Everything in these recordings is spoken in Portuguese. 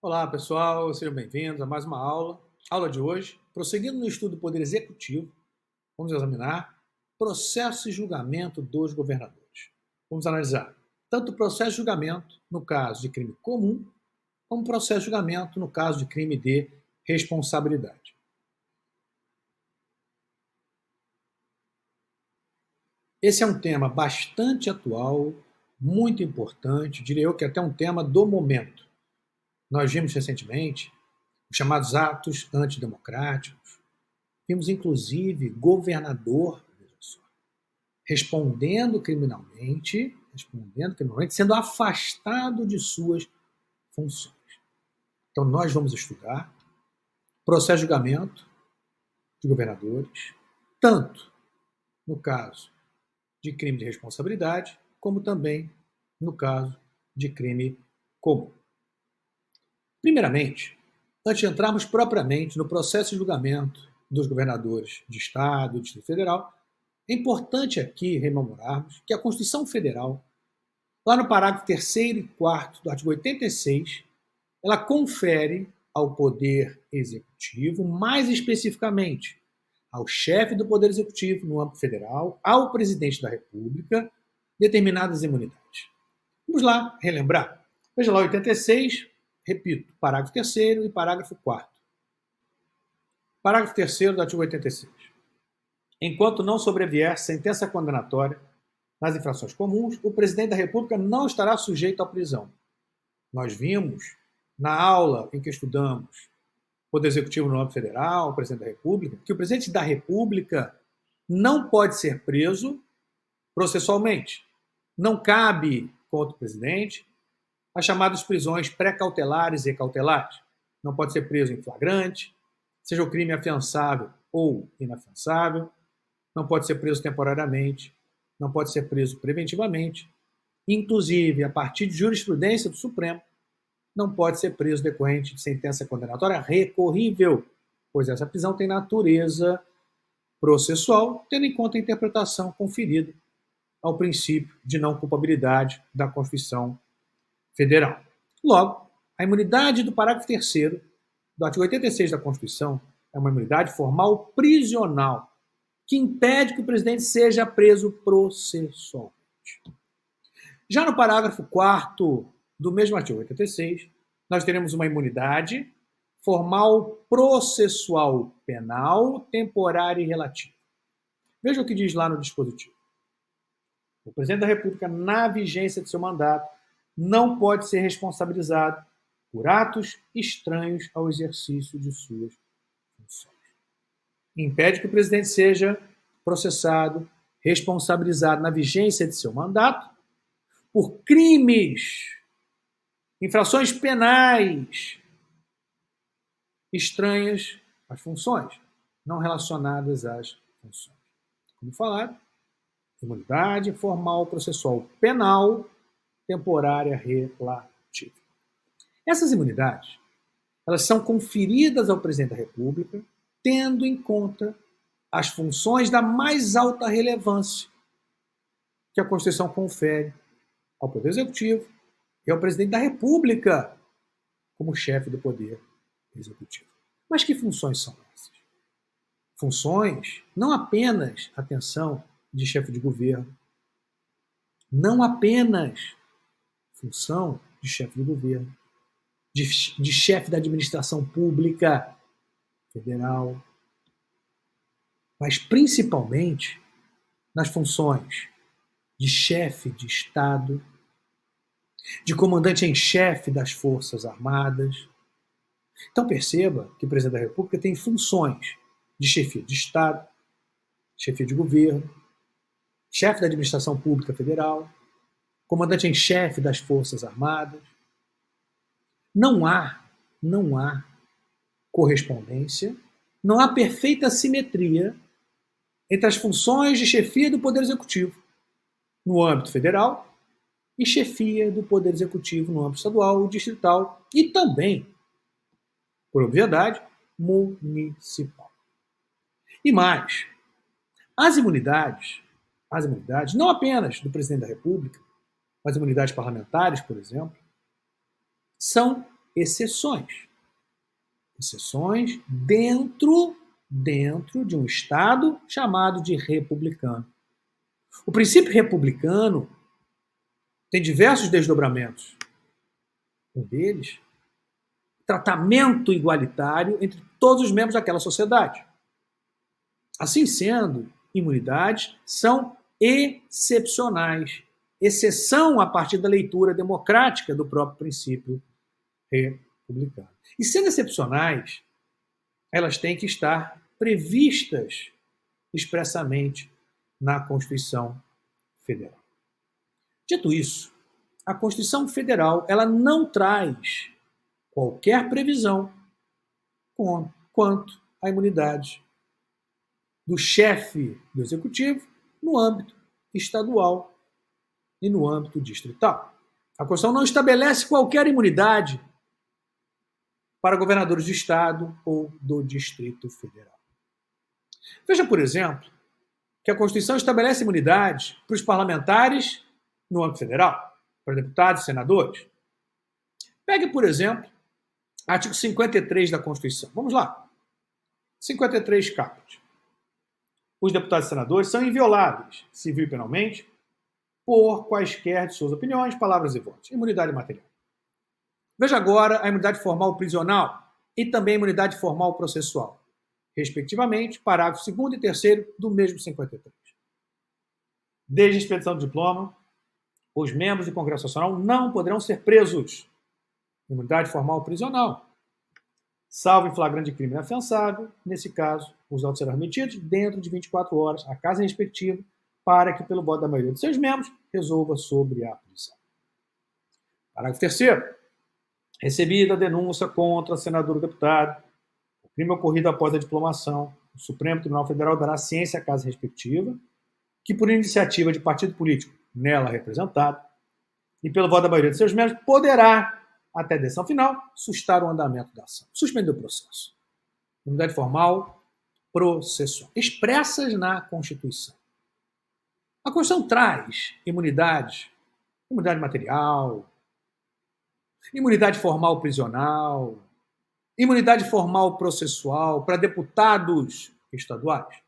Olá, pessoal, sejam bem-vindos a mais uma aula. Aula de hoje, prosseguindo no estudo do Poder Executivo, vamos examinar processo e julgamento dos governadores. Vamos analisar tanto o processo de julgamento no caso de crime comum, como o processo de julgamento no caso de crime de responsabilidade. Esse é um tema bastante atual, muito importante, diria eu que até um tema do momento. Nós vimos recentemente os chamados atos antidemocráticos. Vimos, inclusive, governador, veja só, respondendo criminalmente, sendo afastado de suas funções. Então, nós vamos estudar processo de julgamento de governadores, tanto no caso de crime de responsabilidade, como também no caso de crime comum. Primeiramente, antes de entrarmos propriamente no processo de julgamento dos governadores de Estado e Distrito Federal, é importante aqui rememorarmos que a Constituição Federal, lá no parágrafo 3º e 4º do artigo 86, ela confere ao Poder Executivo, mais especificamente ao chefe do Poder Executivo no âmbito federal, ao Presidente da República, determinadas imunidades. Vamos lá relembrar. Veja lá, 86, repito, parágrafo 3º e parágrafo 4º. Parágrafo 3º do artigo 86. Enquanto não sobrevier sentença condenatória nas infrações comuns, o presidente da República não estará sujeito à prisão. Nós vimos, na aula em que estudamos Poder Executivo no âmbito federal, o presidente da República, que o presidente da República não pode ser preso processualmente. Não cabe contra o presidente as chamadas prisões pré-cautelares e cautelares. Não pode ser preso em flagrante, seja o crime afiançável ou inafiançável, não pode ser preso temporariamente, não pode ser preso preventivamente, inclusive, a partir de jurisprudência do Supremo, não pode ser preso decorrente de sentença condenatória recorrível, pois essa prisão tem natureza processual, tendo em conta a interpretação conferida ao princípio de não culpabilidade da Constituição Federal. Logo, a imunidade do parágrafo 3º do artigo 86 da Constituição é uma imunidade formal prisional, que impede que o presidente seja preso processualmente. Já no parágrafo 4º do mesmo artigo 86, nós teremos uma imunidade formal processual penal, temporária e relativa. Veja o que diz lá no dispositivo. O presidente da República, na vigência de seu mandato, não pode ser responsabilizado por atos estranhos ao exercício de suas funções. Impede que o presidente seja processado, responsabilizado na vigência de seu mandato por crimes, infrações penais estranhas às funções, não relacionadas às funções. Como falado, imunidade formal processual penal, temporária relativa. Essas imunidades, elas são conferidas ao presidente da República, tendo em conta as funções da mais alta relevância que a Constituição confere ao Poder Executivo e ao presidente da República como chefe do Poder Executivo. Mas que funções são essas? Funções não apenas, atenção, de chefe de governo, não apenas função de chefe de governo, de chefe da administração pública federal, mas principalmente nas funções de chefe de Estado, de comandante em chefe das Forças Armadas. Então perceba que o presidente da República tem funções de chefia de Estado, chefia de governo, chefe da administração pública federal, comandante em chefe das Forças Armadas. Não há correspondência, não há perfeita simetria entre as funções de chefia do Poder Executivo no âmbito federal e chefia do Poder Executivo no âmbito estadual, distrital e também, por obviedade, municipal. E mais, as imunidades, não apenas do presidente da República, mas imunidades parlamentares, por exemplo, são exceções. Exceções dentro de um Estado chamado de republicano. O princípio republicano tem diversos desdobramentos. Um deles, tratamento igualitário entre todos os membros daquela sociedade. Assim sendo, imunidades são excepcionais, exceção a partir da leitura democrática do próprio princípio republicano. E sendo excepcionais, elas têm que estar previstas expressamente na Constituição Federal. Dito isso, a Constituição Federal ela não traz qualquer previsão quanto à imunidade do chefe do Executivo no âmbito estadual e no âmbito distrital. A Constituição não estabelece qualquer imunidade para governadores de Estado ou do Distrito Federal. Veja, por exemplo, que a Constituição estabelece imunidade para os parlamentares no âmbito federal, para deputados e senadores. Pegue, por exemplo, artigo 53 da Constituição. Vamos lá. 53 caput. Os deputados e senadores são invioláveis, civil e penalmente, por quaisquer de suas opiniões, palavras e votos. Imunidade material. Veja agora a imunidade formal prisional e também a imunidade formal processual, respectivamente, parágrafo 2º e 3º do mesmo 53. Desde a expedição do diploma, os membros do Congresso Nacional não poderão ser presos. Imunidade formal prisional. Salvo em flagrante crime inafiançável, nesse caso, os autos serão remetidos dentro de 24 horas à casa respectiva para que, pelo voto da maioria de seus membros, resolva sobre a prisão. Parágrafo 3º. Recebida a denúncia contra senador ou deputado, o crime ocorrido após a diplomação, o Supremo Tribunal Federal dará ciência à casa respectiva, que, por iniciativa de partido político nela representado, e pelo voto da maioria de seus membros, poderá, até a decisão final, sustar o andamento da ação. Suspender o processo. Imunidade formal, processual. Expressas na Constituição. A Constituição traz imunidade material, imunidade formal prisional, imunidade formal processual para deputados estaduais.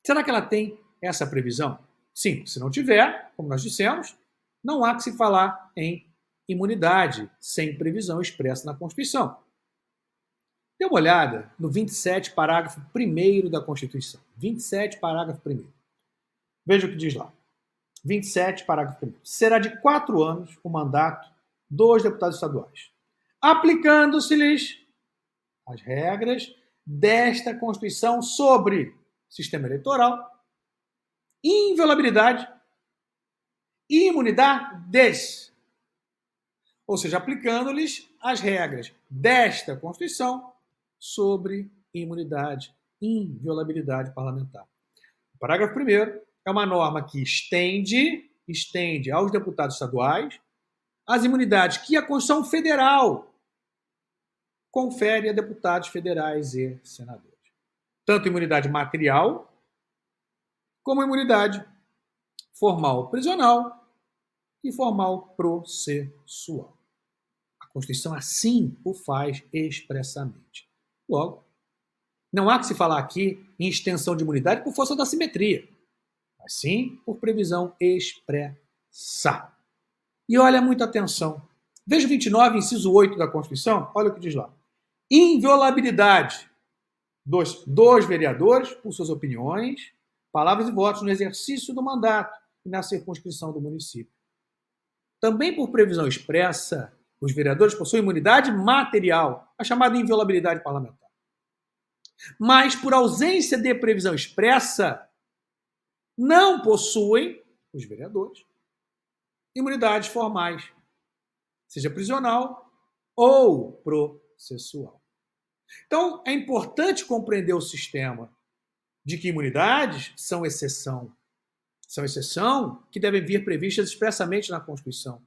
Será que ela tem essa previsão? Sim, se não tiver, como nós dissemos, não há que se falar em imunidade sem previsão expressa na Constituição. Dê uma olhada no 27, parágrafo 1º da Constituição. 27, parágrafo 1º. Veja o que diz lá. 27, parágrafo 1º. Será de 4 anos o mandato dos deputados estaduais, aplicando-se-lhes as regras desta Constituição sobre sistema eleitoral, inviolabilidade e imunidades. Ou seja, aplicando-lhes as regras desta Constituição sobre imunidade e inviolabilidade parlamentar. O parágrafo 1º é uma norma que estende aos deputados estaduais as imunidades que a Constituição Federal confere a deputados federais e senadores. Tanto imunidade material, como imunidade formal prisional e formal processual. A Constituição assim o faz expressamente. Logo, não há que se falar aqui em extensão de imunidade por força da simetria, mas sim por previsão expressa. E olha, muita atenção. Veja o 29, inciso 8 da Constituição, olha o que diz lá. Inviolabilidade dos vereadores por suas opiniões, palavras e votos no exercício do mandato e na circunscrição do município. Também por previsão expressa, os vereadores possuem imunidade material, a chamada inviolabilidade parlamentar. Mas, por ausência de previsão expressa, não possuem, os vereadores, imunidades formais, seja prisional ou processual. Então, é importante compreender o sistema de que imunidades são exceção. São exceção que devem vir previstas expressamente na Constituição.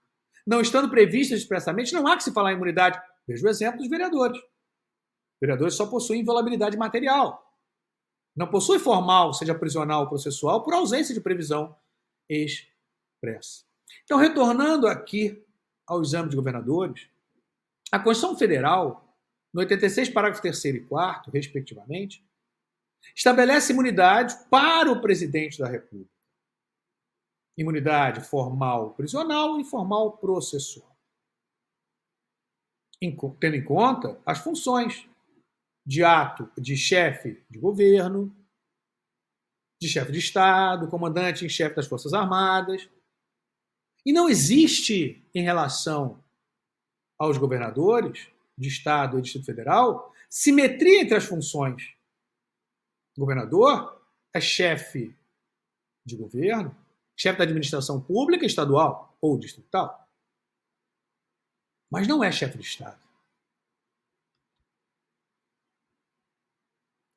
Não estando previstas expressamente, não há que se falar em imunidade. Veja o exemplo dos vereadores. Os vereadores só possuem inviolabilidade material. Não possui formal, seja prisional ou processual, por ausência de previsão expressa. Então, retornando aqui ao exame de governadores, A Constituição Federal, no 86, parágrafo 3º e 4º, respectivamente, estabelece imunidade para o presidente da República. Imunidade formal prisional e formal processual. Tendo em conta as funções de ato de chefe de governo, de chefe de Estado, comandante em chefe das Forças Armadas. E não existe, em relação aos governadores de Estado e Distrito Federal, simetria entre as funções. O governador é chefe de governo, chefe da administração pública estadual ou distrital, mas não é chefe de Estado.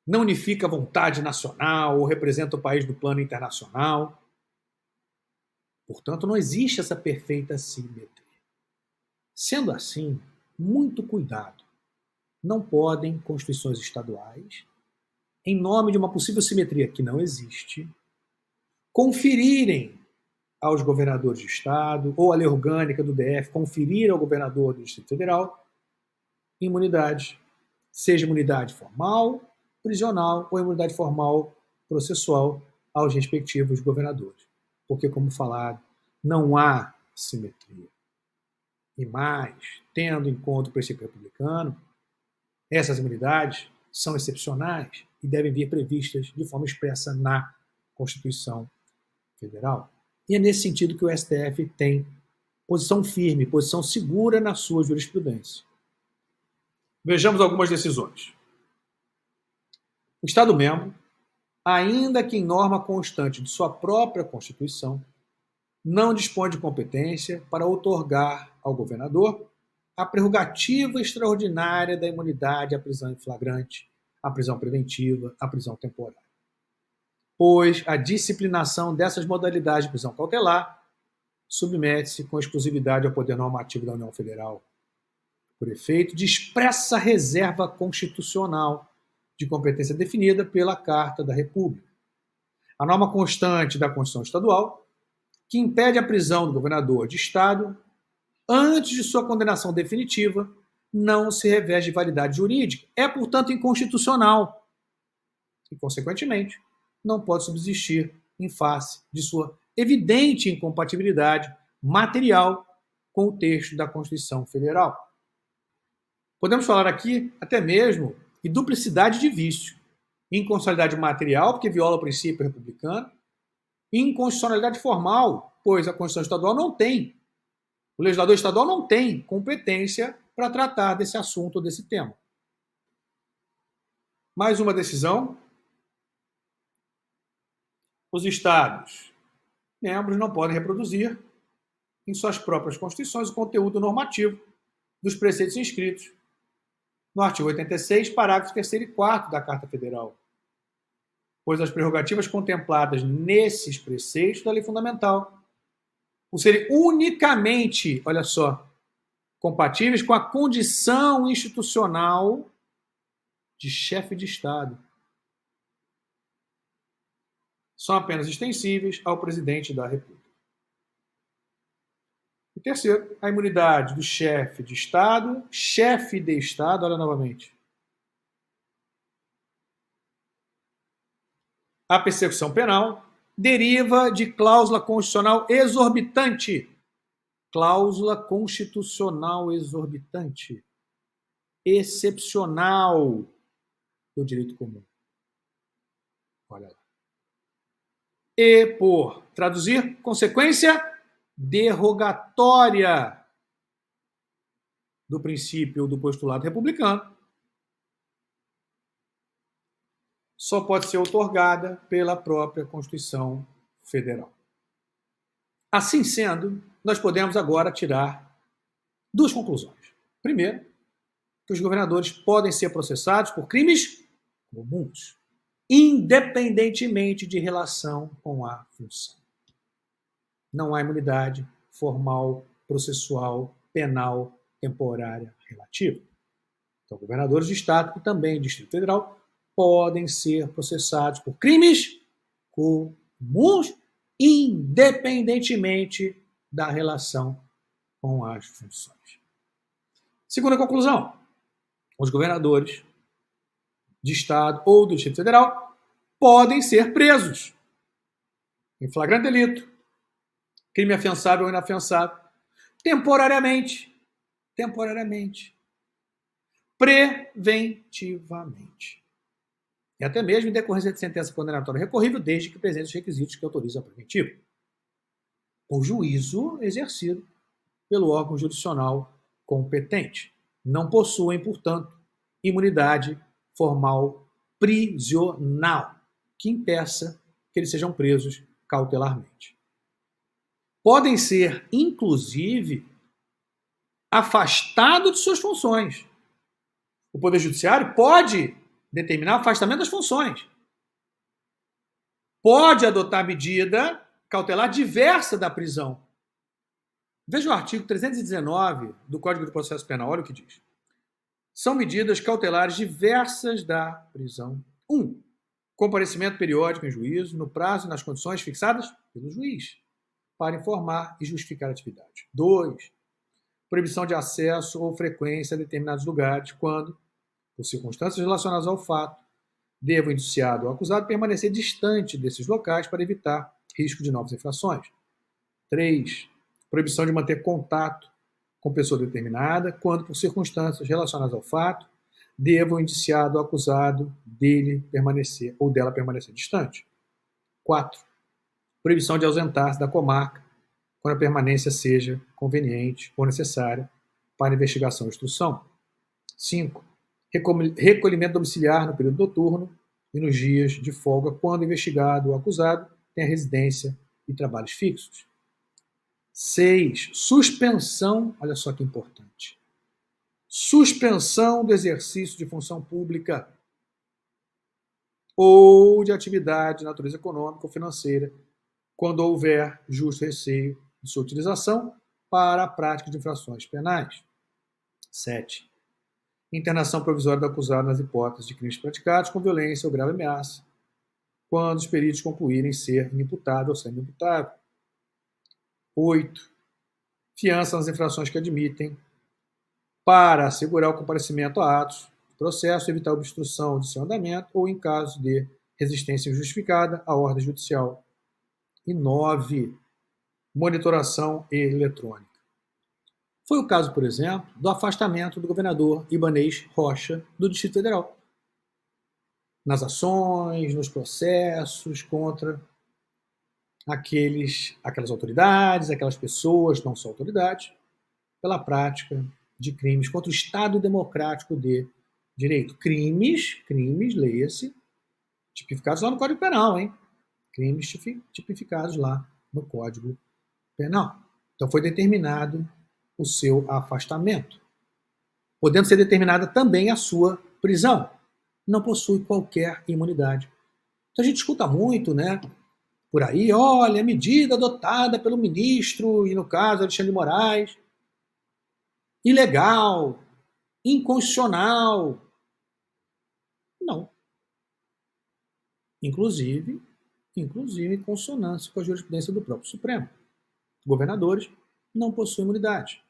Não unifica a vontade nacional ou representa o país no plano internacional. Portanto, não existe essa perfeita simetria. Sendo assim, muito cuidado. Não podem constituições estaduais, em nome de uma possível simetria que não existe, conferirem aos governadores de Estado ou à lei orgânica do DF, conferir ao governador do Distrito Federal imunidade, seja imunidade formal, prisional ou imunidade formal processual aos respectivos governadores. Porque, como falado, não há simetria. E mais, tendo em conta o princípio republicano, essas imunidades são excepcionais e devem vir previstas de forma expressa na Constituição Federal. E é nesse sentido que o STF tem posição firme, posição segura na sua jurisprudência. Vejamos algumas decisões. O Estado-membro, ainda que em norma constante de sua própria Constituição, não dispõe de competência para outorgar ao governador a prerrogativa extraordinária da imunidade à prisão em flagrante, à prisão preventiva, à prisão temporária. Pois a disciplinação dessas modalidades de prisão cautelar submete-se com exclusividade ao poder normativo da União Federal, por efeito de expressa reserva constitucional de competência definida pela Carta da República. A norma constante da Constituição Estadual, que impede a prisão do governador de Estado antes de sua condenação definitiva, não se reveste de validade jurídica. É, portanto, inconstitucional e, consequentemente, não pode subsistir em face de sua evidente incompatibilidade material com o texto da Constituição Federal. Podemos falar aqui até mesmo de duplicidade de vício. Inconstitucionalidade material, porque viola o princípio republicano, e inconstitucionalidade formal, pois a Constituição Estadual não tem, o legislador estadual não tem competência para tratar desse assunto ou desse tema. Mais uma decisão. Os Estados membros não podem reproduzir em suas próprias constituições o conteúdo normativo dos preceitos inscritos no artigo 86, parágrafos 3º e 4º da Carta Federal, pois as prerrogativas contempladas nesses preceitos da lei fundamental, por serem unicamente, olha só, compatíveis com a condição institucional de chefe de Estado, são apenas extensíveis ao presidente da República. E terceiro, a imunidade do chefe de Estado, olha novamente. A persecução penal deriva de cláusula constitucional exorbitante. Cláusula constitucional exorbitante. Excepcional do direito comum. Olha lá. E, por traduzir, consequência derrogatória do princípio ou do postulado republicano, só pode ser outorgada pela própria Constituição Federal. Assim sendo, nós podemos agora tirar duas conclusões. Primeiro, que os governadores podem ser processados por crimes comuns, independentemente de relação com a função. Não há imunidade formal, processual, penal, temporária, relativa. Então, governadores de Estado e também Distrito Federal podem ser processados por crimes comuns, independentemente da relação com as funções. Segunda conclusão: os governadores de Estado ou do Distrito Federal podem ser presos em flagrante delito, crime afiançável ou inafiançável, temporariamente, preventivamente. E até mesmo em decorrência de sentença condenatória recorrível, desde que presente os requisitos que autorizam a preventiva. O juízo exercido pelo órgão jurisdicional competente. Não possuem, portanto, imunidade formal prisional que impeça que eles sejam presos cautelarmente. Podem ser, inclusive, afastados de suas funções. O Poder Judiciário pode determinar o afastamento das funções. Pode adotar medida cautelar diversa da prisão. Veja o artigo 319 do Código de Processo Penal, olha o que diz. São medidas cautelares diversas da prisão. 1. Comparecimento periódico em juízo, no prazo e nas condições fixadas pelo juiz, para informar e justificar a atividade. 2. Proibição de acesso ou frequência a determinados lugares, quando, por circunstâncias relacionadas ao fato, deva o indiciado ou acusado permanecer distante desses locais para evitar risco de novas infrações. 3. Proibição de manter contato com pessoa determinada, quando, por circunstâncias relacionadas ao fato, deva o indiciado ou acusado dele permanecer ou dela permanecer distante. 4. Proibição de ausentar-se da comarca quando a permanência seja conveniente ou necessária para investigação e instrução. 5. Recolhimento domiciliar no período noturno e nos dias de folga, quando o investigado ou acusado tem a residência e trabalhos fixos. 6. Suspensão, olha só que importante. Suspensão do exercício de função pública ou de atividade de natureza econômica ou financeira, quando houver justo receio de sua utilização para a prática de infrações penais. 7. Internação provisória do acusado nas hipóteses de crimes praticados com violência ou grave ameaça, quando os peritos concluírem ser inimputável ou semi-imputável. 8. Fiança nas infrações que admitem, para assegurar o comparecimento a atos do processo, evitar a obstrução de seu andamento ou em caso de resistência injustificada à ordem judicial. E 9. Monitoração eletrônica. Foi o caso, por exemplo, do afastamento do governador Ibanez Rocha do Distrito Federal, nas ações, nos processos contra aquelas autoridades, aquelas pessoas, não só autoridades, pela prática de crimes contra o Estado Democrático de Direito. Crimes, leia-se, tipificados lá no Código Penal, hein? Crimes tipificados lá no Código Penal. Então foi determinado o seu afastamento, podendo ser determinada também a sua prisão. Não possui qualquer imunidade. Então a gente escuta muito, né, por aí, olha, a medida adotada pelo ministro, e no caso Alexandre de Moraes, ilegal, inconstitucional. Não. Inclusive em consonância com a jurisprudência do próprio Supremo. Governadores não possuem imunidade.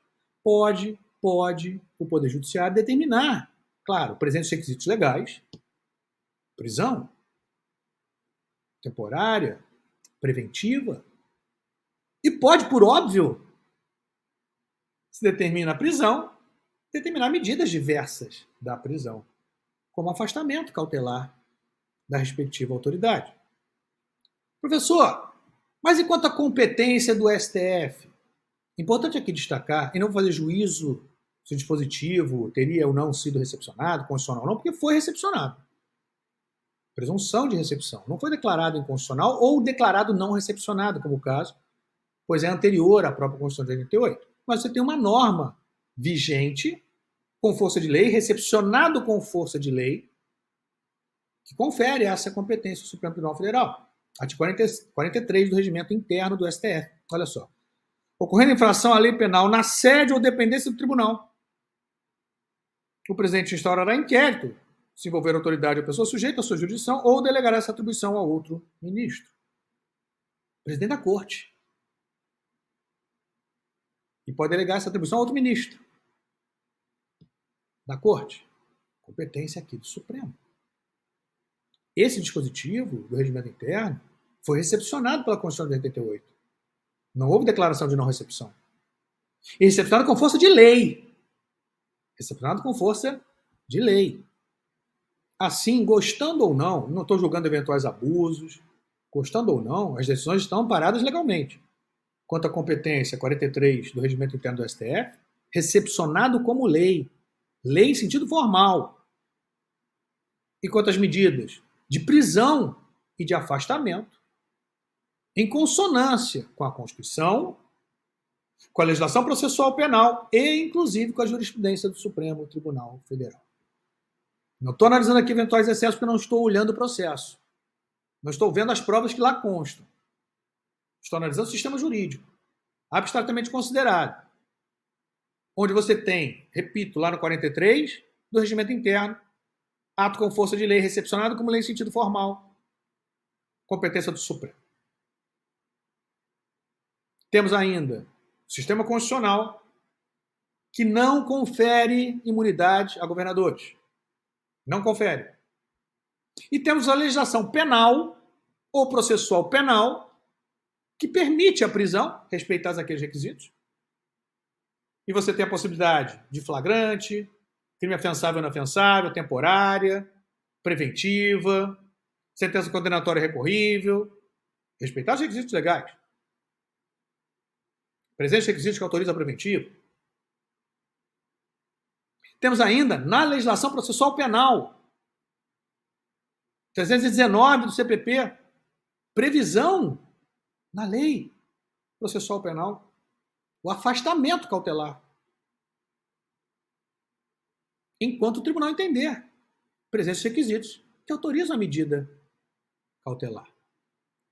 Pode o Poder Judiciário determinar, claro, presente os requisitos legais, prisão temporária, preventiva, e pode, por óbvio, se determina a prisão, determinar medidas diversas da prisão, como afastamento cautelar da respectiva autoridade. Professor, mas e quanto à competência do STF? Importante aqui destacar, e não fazer juízo se o dispositivo teria ou não sido recepcionado, constitucional ou não, porque foi recepcionado. Presunção de recepção. Não foi declarado inconstitucional ou declarado não recepcionado, como o caso, pois é anterior à própria Constituição de 88. Mas você tem uma norma vigente, com força de lei, recepcionado com força de lei, que confere essa competência ao Supremo Tribunal Federal. Artigo 43 do Regimento Interno do STF. Olha só. Ocorrendo infração à lei penal na sede ou dependência do tribunal, o presidente instaurará inquérito, se envolver autoridade ou pessoa sujeita à sua jurisdição, ou delegará essa atribuição a outro ministro. Presidente da Corte. E pode delegar essa atribuição a outro ministro. da Corte. Competência aqui do Supremo. Esse dispositivo do regimento interno foi recepcionado pela Constituição de 88. Não houve declaração de não recepção. E recepcionado com força de lei. Recepcionado com força de lei. Assim, gostando ou não estou julgando eventuais abusos, gostando ou não, as decisões estão amparadas legalmente. Quanto à competência 43 do regimento interno do STF, recepcionado como lei. Lei em sentido formal. E quanto às medidas de prisão e de afastamento, em consonância com a Constituição, com a legislação processual penal e, inclusive, com a jurisprudência do Supremo Tribunal Federal. Não estou analisando aqui eventuais excessos porque não estou olhando o processo. Não estou vendo as provas que lá constam. Estou analisando o sistema jurídico, abstratamente considerado, onde você tem, repito, lá no 43 do regimento interno, ato com força de lei recepcionado como lei em sentido formal, competência do Supremo. Temos ainda o sistema constitucional que não confere imunidade a governadores. Não confere. E temos a legislação penal ou processual penal que permite a prisão, respeitados aqueles requisitos. E você tem a possibilidade de flagrante, crime afiançável ou inafiançável, temporária, preventiva, sentença condenatória recorrível, respeitar os requisitos legais. Presente requisitos que autorizam a preventiva. Temos ainda, na legislação processual penal, 319 do CPP, previsão na lei processual penal, o afastamento cautelar. Enquanto o tribunal entender presentes requisitos que autorizam a medida cautelar.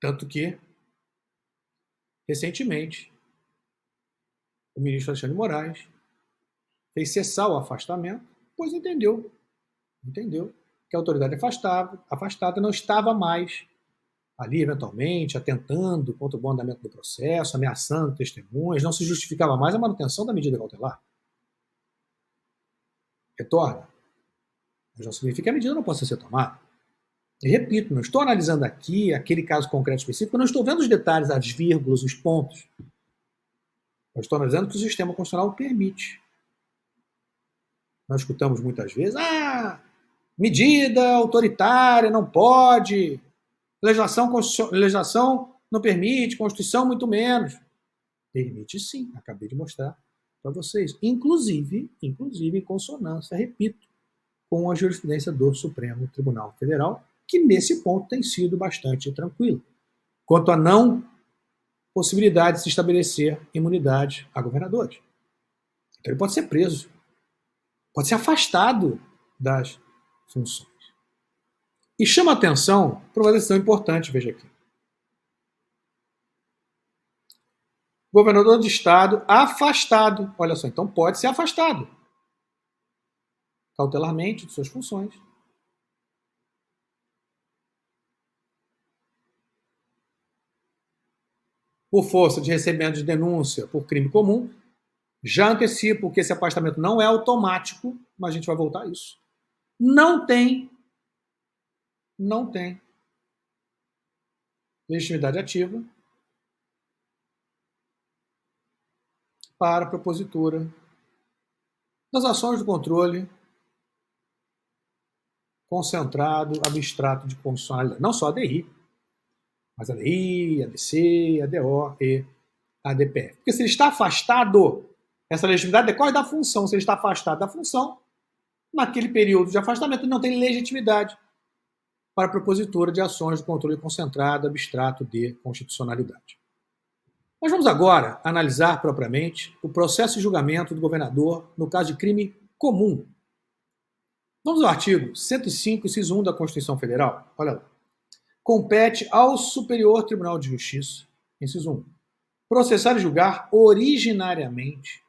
Tanto que, recentemente, o ministro Alexandre de Moraes fez cessar o afastamento, pois entendeu que a autoridade afastada não estava mais ali, eventualmente, atentando contra o bom andamento do processo, ameaçando testemunhas, não se justificava mais a manutenção da medida cautelar. Retorna. Mas não significa que a medida não possa ser tomada. E repito, não estou analisando aqui aquele caso concreto específico, não estou vendo os detalhes, as vírgulas, os pontos. Eu estou analisando o que o sistema constitucional permite. Nós escutamos muitas vezes, medida autoritária, não pode, legislação não permite, Constituição muito menos. Permite sim, acabei de mostrar para vocês. Inclusive em consonância, repito, com a jurisprudência do Supremo Tribunal Federal, que nesse ponto tem sido bastante tranquilo. Quanto à não possibilidade de se estabelecer imunidade a governadores. Então ele pode ser preso, pode ser afastado das funções. E chama a atenção para uma decisão importante, veja aqui. Governador de estado afastado, olha só, então pode ser afastado cautelarmente de suas funções. Por força de recebimento de denúncia por crime comum, já antecipo que esse afastamento não é automático, mas a gente vai voltar a isso. Não tem legitimidade ativa para a propositura das ações do controle concentrado, abstrato de constitucionalidade. Não só a ADI, mas a ADI, a ADC, a ADO e a ADPF. Porque se ele está afastado, essa legitimidade decorre da função. Se ele está afastado da função, naquele período de afastamento, ele não tem legitimidade para a propositura de ações de controle concentrado, abstrato de constitucionalidade. Nós vamos agora analisar propriamente o processo de julgamento do governador no caso de crime comum. Vamos ao artigo 105, inciso 1 da Constituição Federal. Olha lá. Compete ao Superior Tribunal de Justiça, inciso 1, processar e julgar originariamente,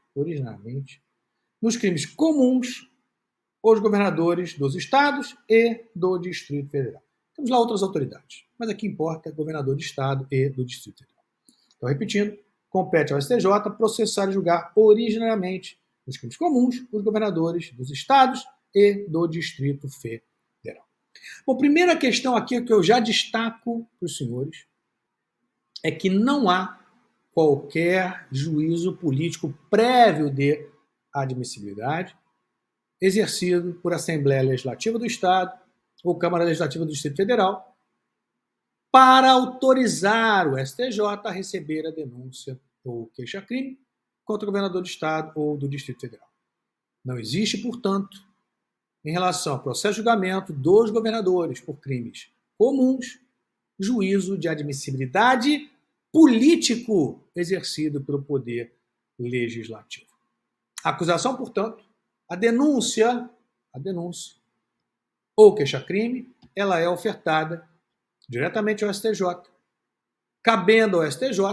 nos crimes comuns os governadores dos estados e do Distrito Federal. Temos lá outras autoridades, mas aqui importa governador de estado e do Distrito Federal. Então, repetindo, compete ao STJ processar e julgar originariamente dos crimes comuns, os governadores dos estados e do Distrito Federal. Bom, primeira questão aqui que eu já destaco para os senhores é que não há qualquer juízo político prévio de admissibilidade exercido por Assembleia Legislativa do Estado ou Câmara Legislativa do Distrito Federal para autorizar o STJ a receber a denúncia ou queixa-crime contra o governador do Estado ou do Distrito Federal. Não existe, portanto, em relação ao processo de julgamento dos governadores por crimes comuns, juízo de admissibilidade político exercido pelo Poder Legislativo. A acusação, portanto, a denúncia ou queixa-crime, ela é ofertada diretamente ao STJ, cabendo ao STJ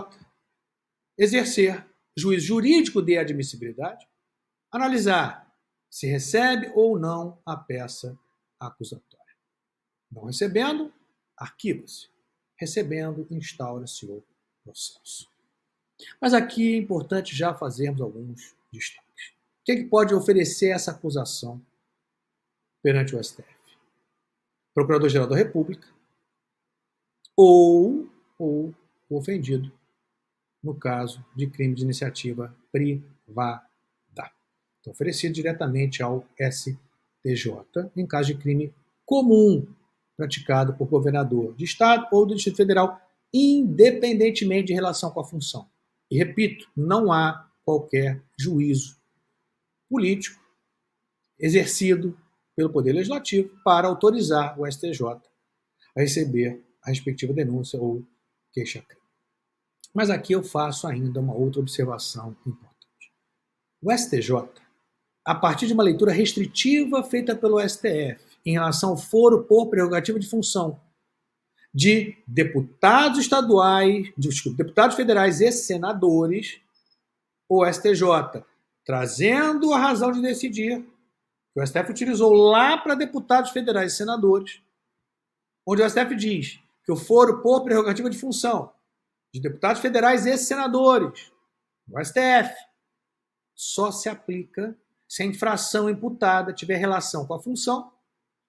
exercer juízo jurídico de admissibilidade, analisar se recebe ou não a peça acusatória. Não recebendo, arquiva-se. Recebendo, instaura-se o processo. Mas aqui é importante já fazermos alguns destaques. O que é que pode oferecer essa acusação perante o STF? Procurador-Geral da República ou o ofendido, no caso de crime de iniciativa privada. Então, oferecido diretamente ao STJ, em caso de crime comum praticado por governador de Estado ou do Distrito Federal, independentemente de relação com a função. E, repito, não há qualquer juízo político exercido pelo Poder Legislativo para autorizar o STJ a receber a respectiva denúncia ou queixa-crime. Mas aqui eu faço ainda uma outra observação importante. O STJ, a partir de uma leitura restritiva feita pelo STF em relação ao foro por prerrogativa de função de deputados estaduais, deputados federais e senadores, o STJ, trazendo a razão de decidir, que o STF utilizou lá para deputados federais e senadores, onde o STF diz que o foro por prerrogativa de função de deputados federais e senadores, no STF, só se aplica se a infração imputada tiver relação com a função.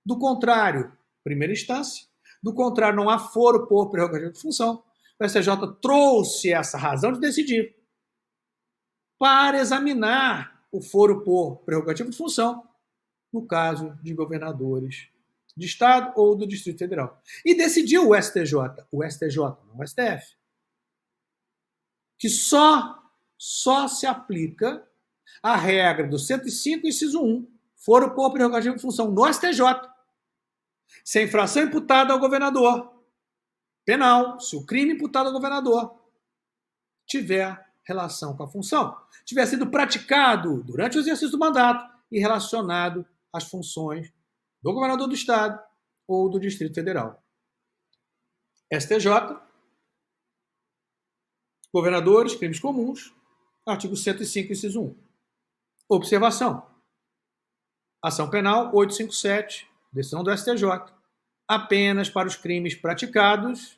Do contrário, primeira instância. Do contrário, não há foro por prerrogativa de função. O STJ trouxe essa razão de decidir para examinar o foro por prerrogativa de função no caso de governadores de Estado ou do Distrito Federal. E decidiu o STJ, não o STF, que só se aplica a regra do 105, inciso 1, foro por prerrogativa de função no STJ, se a infração imputada ao governador penal, se o crime imputado ao governador tiver relação com a função, tiver sido praticado durante o exercício do mandato e relacionado às funções do governador do Estado ou do Distrito Federal. STJ, governadores, crimes comuns, artigo 105, inciso 1. Observação. Ação penal 857, decisão do STJ, apenas para os crimes praticados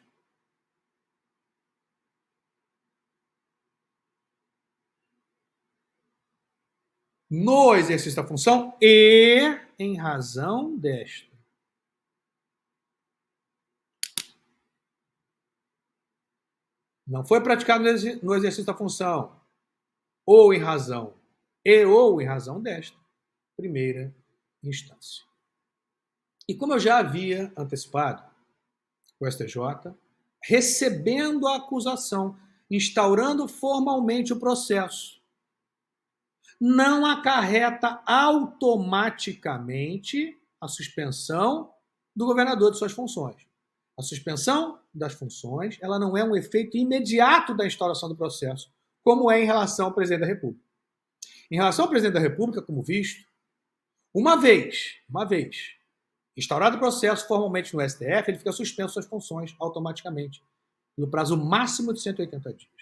no exercício da função e em razão desta. Não foi praticado no exercício da função ou em razão desta primeira instância. E como eu já havia antecipado, o STJ, recebendo a acusação, instaurando formalmente o processo, não acarreta automaticamente a suspensão do governador de suas funções. A suspensão das funções, ela não é um efeito imediato da instauração do processo, como é em relação ao presidente da República. Em relação ao presidente da República, como visto, uma vez instaurado o processo formalmente no STF, ele fica suspenso suas funções automaticamente, no prazo máximo de 180 dias.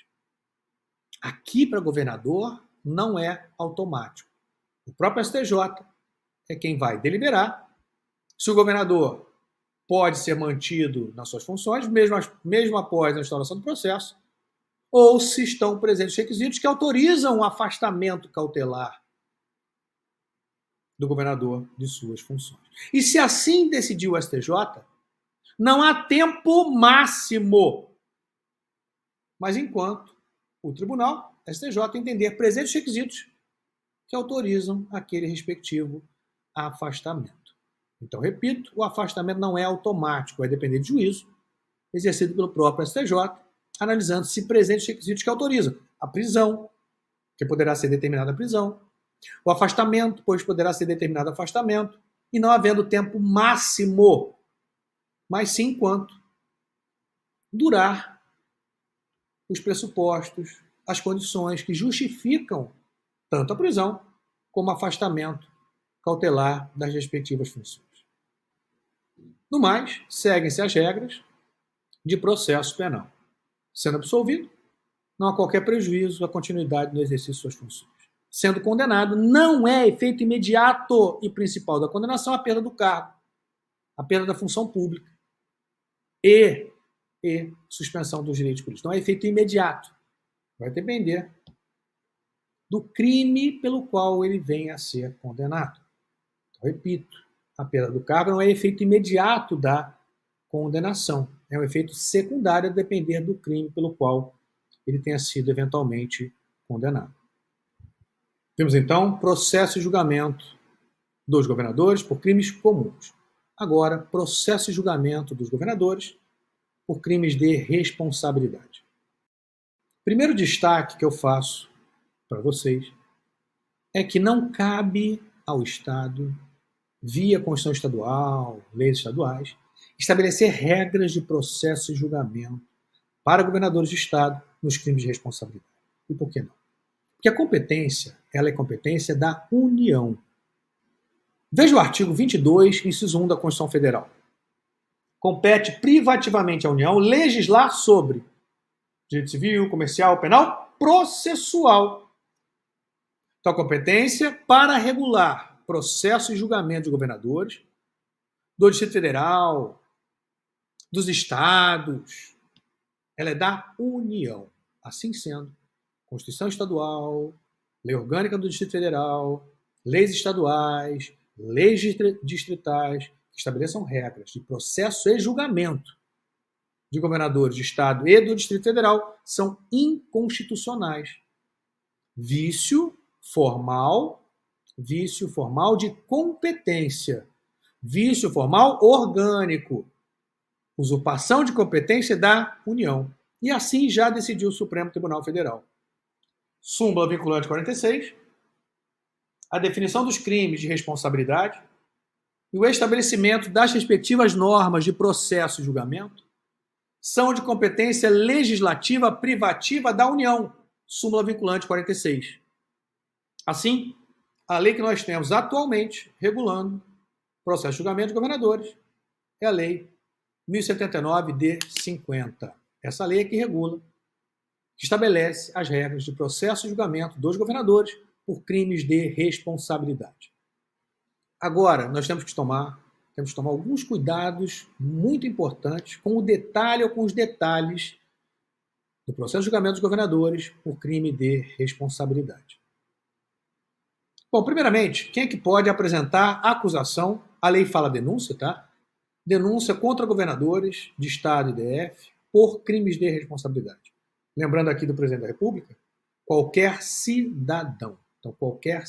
Aqui, para governador, não é automático. O próprio STJ é quem vai deliberar se o governador pode ser mantido nas suas funções, mesmo após a instauração do processo, ou se estão presentes requisitos que autorizam o afastamento cautelar do governador de suas funções. E se assim decidiu o STJ, não há tempo máximo. Mas enquanto o tribunal, STJ, entender presentes os requisitos que autorizam aquele respectivo afastamento. Então, repito, o afastamento não é automático, vai depender de juízo exercido pelo próprio STJ, analisando se presentes os requisitos que autorizam a prisão, que poderá ser determinada a prisão, o afastamento, pois poderá ser determinado afastamento, e não havendo tempo máximo, mas sim enquanto durar os pressupostos, as condições que justificam tanto a prisão como o afastamento cautelar das respectivas funções. No mais, seguem-se as regras de processo penal. Sendo absolvido, não há qualquer prejuízo à continuidade no exercício de suas funções. Sendo condenado, não é efeito imediato e principal da condenação a perda do cargo, a perda da função pública e suspensão dos direitos políticos. Não é efeito imediato. Vai depender do crime pelo qual ele venha a ser condenado. Então, repito, a perda do cargo não é efeito imediato da condenação. É um efeito secundário a depender do crime pelo qual ele tenha sido eventualmente condenado. Temos então processo e julgamento dos governadores por crimes comuns. Agora, processo e julgamento dos governadores por crimes de responsabilidade. Primeiro destaque que eu faço para vocês é que não cabe ao Estado, via Constituição Estadual, leis estaduais, estabelecer regras de processo e julgamento para governadores de Estado nos crimes de responsabilidade. E por que não? Porque a competência, ela é competência da União. Veja o artigo 22, inciso 1 da Constituição Federal. Compete privativamente à União legislar sobre direito civil, comercial, penal, processual. Então, a competência para regular processo e julgamento de governadores, do Distrito Federal, dos estados, ela é da União. Assim sendo, Constituição Estadual, Lei Orgânica do Distrito Federal, leis estaduais, leis distritais, que estabeleçam regras de processo e julgamento de governadores de Estado e do Distrito Federal, são inconstitucionais. Vício formal de competência. Vício formal orgânico. Usurpação de competência da União. E assim já decidiu o Supremo Tribunal Federal. Súmula vinculante 46, a definição dos crimes de responsabilidade e o estabelecimento das respectivas normas de processo e julgamento são de competência legislativa privativa da União. Súmula vinculante 46. Assim, a lei que nós temos atualmente regulando processo de julgamento de governadores é a Lei 1079 de 50. Essa lei é que regula, que estabelece as regras de processo e julgamento dos governadores por crimes de responsabilidade. Agora, nós temos que tomar alguns cuidados muito importantes com o detalhe ou com os detalhes do processo de julgamento dos governadores por crime de responsabilidade. Bom, primeiramente, quem é que pode apresentar acusação? A lei fala denúncia, tá? Denúncia contra governadores de Estado e DF por crimes de responsabilidade. Lembrando aqui do Presidente da República, qualquer cidadão. Então, qualquer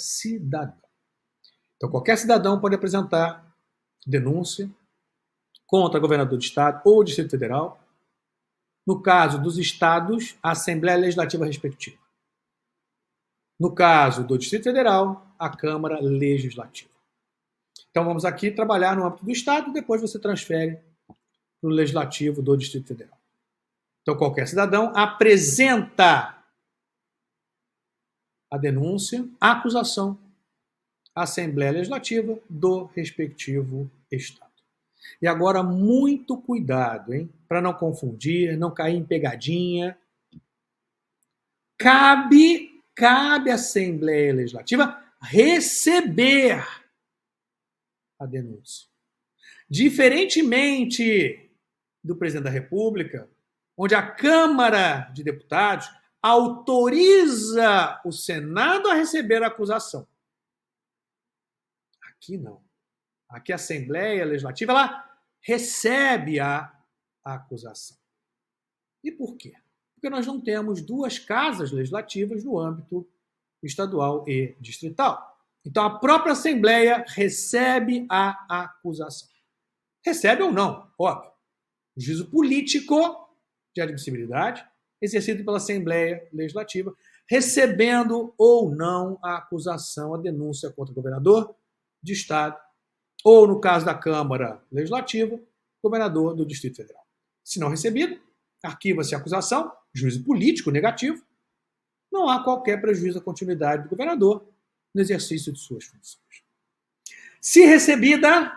cidadão pode apresentar denúncia contra governador de Estado ou Distrito Federal. No caso dos estados, a Assembleia Legislativa respectiva. No caso do Distrito Federal, a Câmara Legislativa. Então, vamos aqui trabalhar no âmbito do Estado, depois você transfere para o Legislativo do Distrito Federal. Então, qualquer cidadão apresenta a denúncia, a acusação à Assembleia Legislativa do respectivo Estado. E agora, muito cuidado, hein? Para não confundir, não cair em pegadinha. Cabe à Assembleia Legislativa receber a denúncia. Diferentemente do Presidente da República, onde a Câmara de Deputados autoriza o Senado a receber a acusação. Aqui não. Aqui a Assembleia Legislativa ela recebe a acusação. E por quê? Porque nós não temos duas casas legislativas no âmbito estadual e distrital. Então a própria Assembleia recebe a acusação. Recebe ou não, óbvio. O juízo político de admissibilidade exercido pela Assembleia Legislativa, recebendo ou não a acusação, a denúncia contra o governador de Estado, ou, no caso da Câmara Legislativa, governador do Distrito Federal. Se não recebido, arquiva-se a acusação, juízo político negativo, não há qualquer prejuízo à continuidade do governador no exercício de suas funções. Se recebida,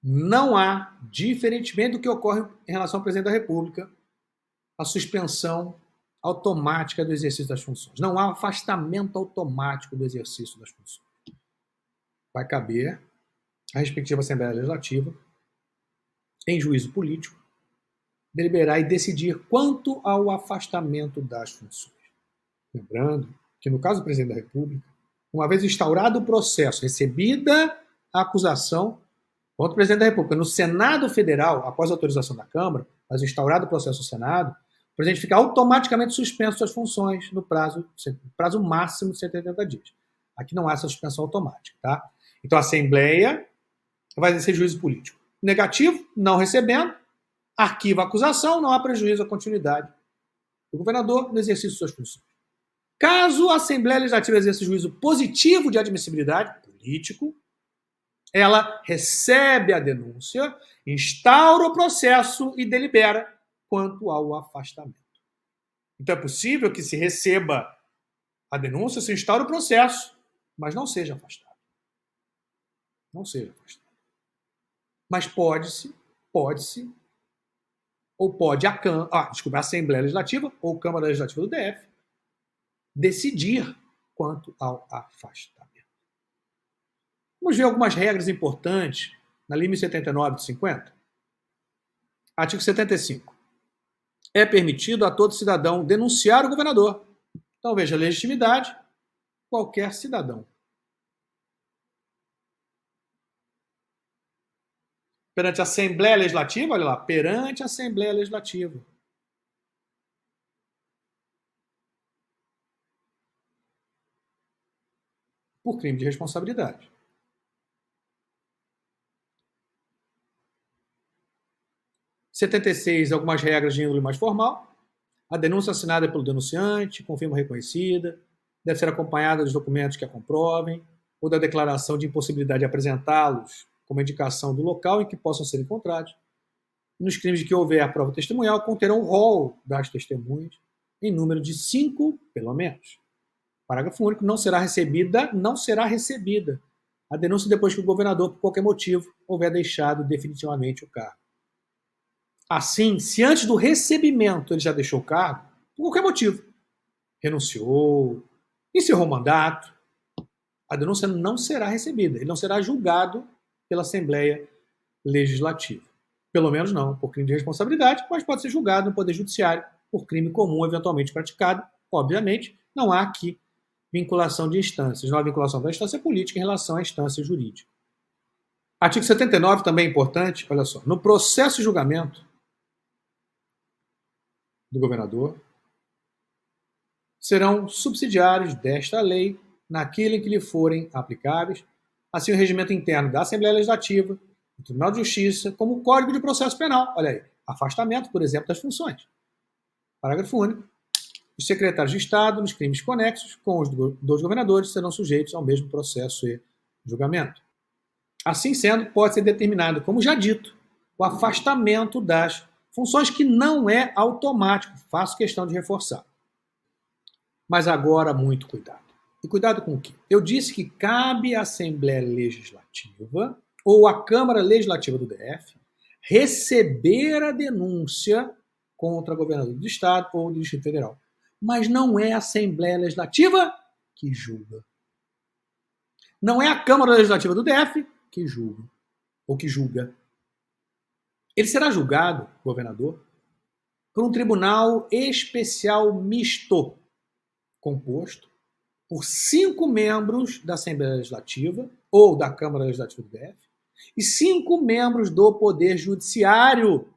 não há, diferentemente do que ocorre em relação ao presidente da República, a suspensão automática do exercício das funções. Não há afastamento automático do exercício das funções. Vai caber à respectiva Assembleia Legislativa, em juízo político, deliberar e decidir quanto ao afastamento das funções. Lembrando que, no caso do presidente da República, uma vez instaurado o processo, recebida a acusação contra o presidente da República no Senado Federal, após a autorização da Câmara, mas instaurado o processo no Senado, o presidente fica automaticamente suspenso das funções no prazo máximo de 180 dias. Aqui não há essa suspensão automática, tá? Então a Assembleia vai exercer juízo político. Negativo, não recebendo, arquiva a acusação, não há prejuízo à continuidade do governador no exercício de suas funções. Caso a Assembleia Legislativa exerça juízo positivo de admissibilidade, político, ela recebe a denúncia, instaura o processo e delibera quanto ao afastamento. Então é possível que se receba a denúncia, se instaure o processo, mas não seja afastado. Não seja afastado. Mas pode-se, ou pode a Assembleia Legislativa ou Câmara Legislativa do DF decidir quanto ao afastamento. Vamos ver algumas regras importantes na Lei 1079 de 50. Artigo 75. É permitido a todo cidadão denunciar o governador. Então veja, legitimidade, qualquer cidadão. Perante a Assembleia Legislativa, olha lá, perante a Assembleia Legislativa. Por crime de responsabilidade. Art. 76, algumas regras de índole mais formal. A denúncia assinada pelo denunciante, com firma reconhecida, deve ser acompanhada dos documentos que a comprovem, ou da declaração de impossibilidade de apresentá-los como indicação do local em que possam ser encontrados. E nos crimes de que houver prova testemunhal, conterão o rol das testemunhas, em número de 5, pelo menos. Parágrafo único, não será recebida a denúncia depois que o governador, por qualquer motivo, houver deixado definitivamente o cargo. Assim, se antes do recebimento ele já deixou o cargo, por qualquer motivo, renunciou, encerrou o mandato, a denúncia não será recebida, ele não será julgado pela Assembleia Legislativa. Pelo menos não por crime de responsabilidade, mas pode ser julgado no Poder Judiciário por crime comum eventualmente praticado. Obviamente, não há aqui vinculação de instâncias, não há vinculação da instância política em relação à instância jurídica. Artigo 79 também é importante, olha só, no processo de julgamento do governador, serão subsidiários desta lei naquilo em que lhe forem aplicáveis, assim o regimento interno da Assembleia Legislativa, do Tribunal de Justiça, como o Código de Processo Penal. Olha aí, afastamento, por exemplo, das funções. Parágrafo único. Os secretários de Estado, nos crimes conexos com os dos governadores, serão sujeitos ao mesmo processo e julgamento. Assim sendo, pode ser determinado, como já dito, o afastamento das funções, que não é automático. Faço questão de reforçar. Mas agora, muito cuidado. E cuidado com o quê? Eu disse que cabe à Assembleia Legislativa ou à Câmara Legislativa do DF receber a denúncia contra governador do Estado ou do Distrito Federal. Mas não é a Assembleia Legislativa que julga. Não é a Câmara Legislativa do DF que julga, ou que julga. Ele será julgado, governador, por um tribunal especial misto, composto por 5 membros da Assembleia Legislativa ou da Câmara Legislativa do DF e 5 membros do Poder Judiciário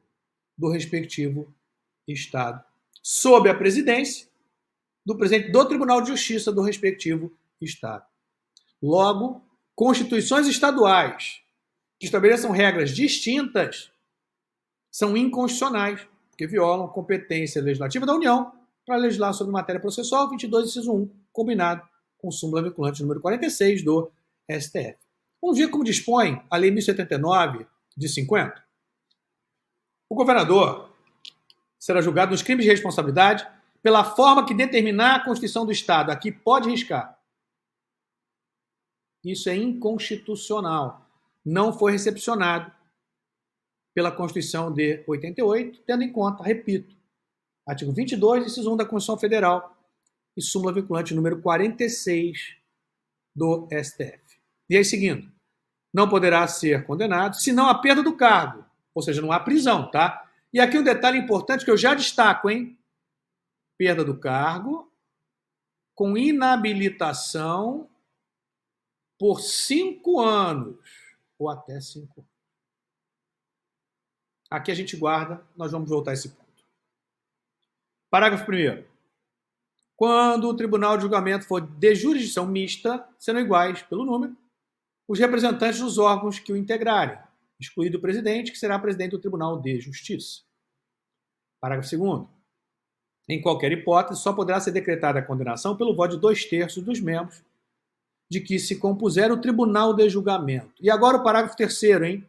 do respectivo Estado, sob a presidência do presidente do Tribunal de Justiça do respectivo Estado. Logo, constituições estaduais que estabeleçam regras distintas são inconstitucionais, porque violam a competência legislativa da União para legislar sobre matéria processual, 22, inciso 1, combinado com súmula vinculante número 46 do STF. Vamos ver como dispõe a Lei 1079 de 50. O governador será julgado nos crimes de responsabilidade pela forma que determinar a Constituição do Estado. Aqui pode riscar. Isso é inconstitucional. Não foi recepcionado pela Constituição de 88, tendo em conta, repito, artigo 22, inciso 1 da Constituição Federal e súmula vinculante número 46 do STF. E aí, seguindo, não poderá ser condenado, senão a perda do cargo, ou seja, não há prisão, tá? E aqui um detalhe importante que eu já destaco, hein? Perda do cargo com inabilitação por 5 anos, ou até 5 anos. Aqui a gente guarda, nós vamos voltar a esse ponto. Parágrafo 1º. Quando o tribunal de julgamento for de jurisdição mista, serão iguais, pelo número, os representantes dos órgãos que o integrarem, excluído o presidente, que será presidente do Tribunal de Justiça. Parágrafo 2º. Em qualquer hipótese, só poderá ser decretada a condenação pelo voto de 2/3 dos membros de que se compuser o Tribunal de Julgamento. E agora o parágrafo 3º, hein?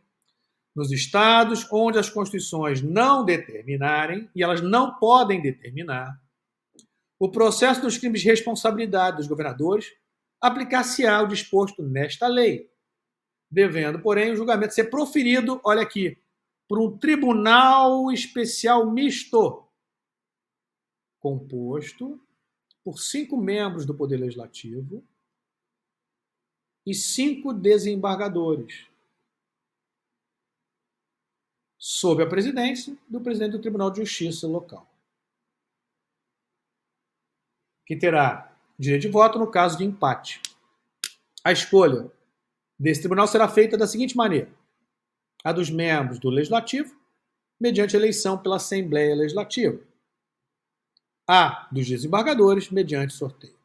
Nos estados onde as constituições não determinarem, e elas não podem determinar, o processo dos crimes de responsabilidade dos governadores aplicar-se-á o disposto nesta lei, devendo, porém, o julgamento ser proferido, olha aqui, por um tribunal especial misto, composto por 5 membros do Poder Legislativo e 5 desembargadores, sob a presidência do presidente do Tribunal de Justiça local, que terá direito de voto no caso de empate. A escolha desse tribunal será feita da seguinte maneira: a dos membros do Legislativo, mediante eleição pela Assembleia Legislativa; a dos desembargadores, mediante sorteio.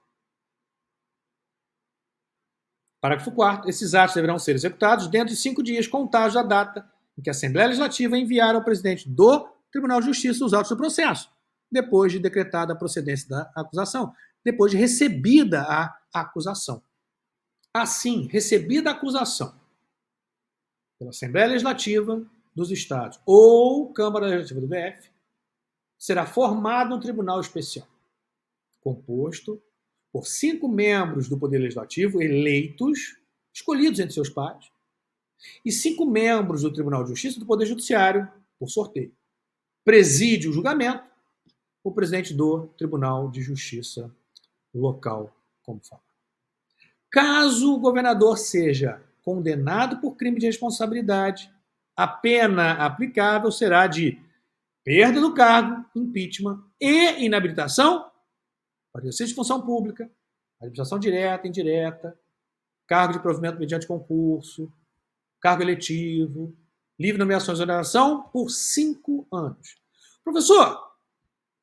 Parágrafo 4º. Esses atos deverão ser executados dentro de 5 dias, contados da data em que a Assembleia Legislativa enviar ao presidente do Tribunal de Justiça os autos do processo, depois de decretada a procedência da acusação, depois de recebida a acusação. Assim, recebida a acusação pela Assembleia Legislativa dos Estados ou Câmara Legislativa do DF, será formado um tribunal especial, composto por 5 membros do Poder Legislativo eleitos, escolhidos entre seus pares, e 5 membros do Tribunal de Justiça do Poder Judiciário, por sorteio. Preside o julgamento o presidente do Tribunal de Justiça local, como fala. Caso o governador seja condenado por crime de responsabilidade, a pena aplicável será de perda do cargo, impeachment e inabilitação para exercício de função pública, administração direta, indireta, cargo de provimento mediante concurso, cargo eletivo, livre nomeação e exoneração por 5 anos. Professor,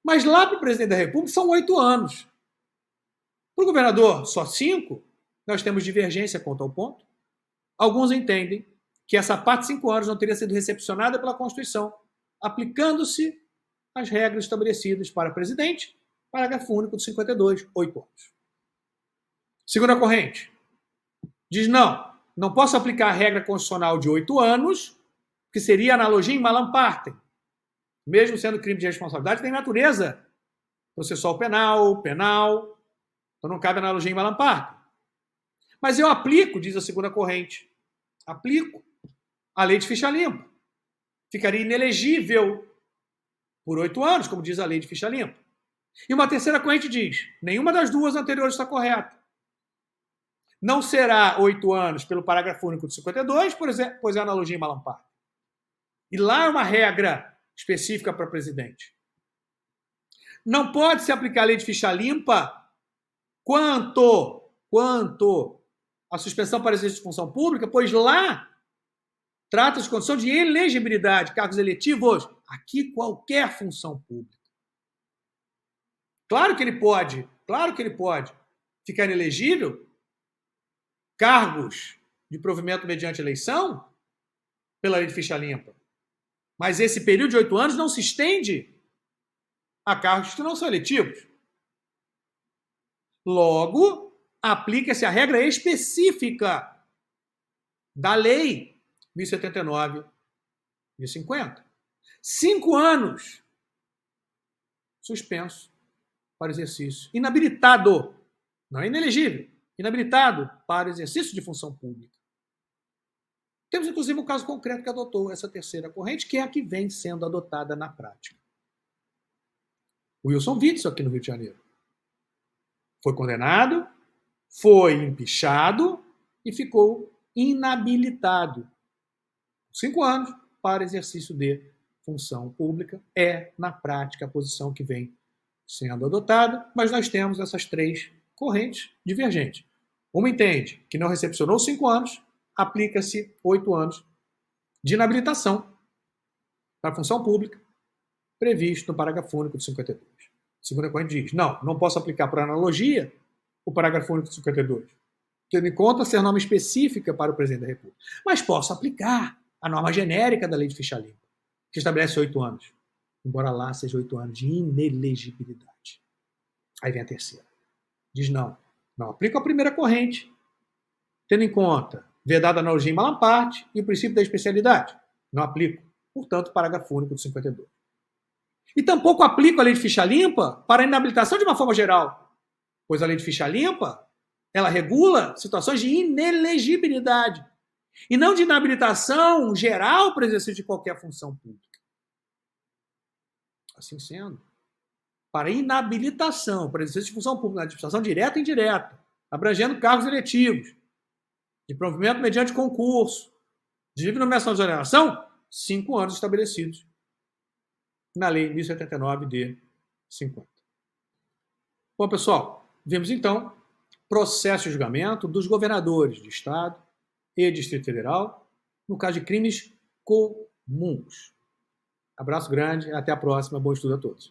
mas lá para o presidente da República são 8 anos. Para o governador, só 5? Nós temos divergência quanto ao ponto. Alguns entendem que essa parte de 5 anos não teria sido recepcionada pela Constituição, aplicando-se as regras estabelecidas para presidente, parágrafo único do 52, 8 anos. Segunda corrente, diz não posso aplicar a regra constitucional de 8 anos, que seria analogia em malam partem. Mesmo sendo crime de responsabilidade, tem natureza processual penal, então não cabe analogia em malam partem. Mas eu aplico, diz a segunda corrente, aplico a lei de ficha limpa. Ficaria inelegível por 8 anos, como diz a lei de ficha limpa. E uma terceira corrente diz, nenhuma das duas anteriores está correta. Não será 8 anos pelo parágrafo único do 52, pois é analogia em malam partem. E lá é uma regra específica para presidente. Não pode se aplicar a lei de ficha limpa Quanto a suspensão para exercício de função pública, pois lá trata de condição de elegibilidade, cargos eletivos. Aqui, qualquer função pública. Claro que ele pode ficar inelegível cargos de provimento mediante eleição pela lei de ficha limpa. Mas esse período de 8 anos não se estende a cargos que não são eletivos. Logo, aplica-se a regra específica da lei 1079 de 50. 5 anos suspenso para exercício. Inabilitado, não é inelegível, inabilitado para exercício de função pública. Temos, inclusive, um caso concreto que adotou essa terceira corrente, que é a que vem sendo adotada na prática. Wilson Witzel, aqui no Rio de Janeiro. Foi condenado, foi empichado e ficou inabilitado. 5 anos para exercício de função pública. É, na prática, a posição que vem sendo adotada, mas nós temos essas 3 correntes divergentes. Uma entende que não recepcionou 5 anos, aplica-se 8 anos de inabilitação para a função pública, previsto no parágrafo único de 52. A segunda corrente diz, não posso aplicar por analogia o parágrafo único de 52, tendo em conta ser norma específica para o presidente da República. Mas posso aplicar a norma genérica da lei de ficha limpa, que estabelece 8 anos, embora lá seja 8 anos de inelegibilidade. Aí vem a terceira. Diz não aplico a primeira corrente, tendo em conta vedada a analogia em Malamparte e o princípio da especialidade. Não aplico. Portanto, parágrafo único do 52. E tampouco aplico a lei de ficha limpa para a inabilitação de uma forma geral, pois a lei de ficha limpa, ela regula situações de inelegibilidade e não de inabilitação geral para exercício de qualquer função pública. Assim sendo, para inabilitação para exercício de função pública na administração direta e indireta, abrangendo cargos eletivos, de provimento mediante concurso, de livre nomeação de exoneração, 5 anos estabelecidos na lei 1079 de 50. Bom, pessoal, vimos então processo de julgamento dos governadores de Estado e Distrito Federal no caso de crimes comuns. Abraço grande, até a próxima, bom estudo a todos.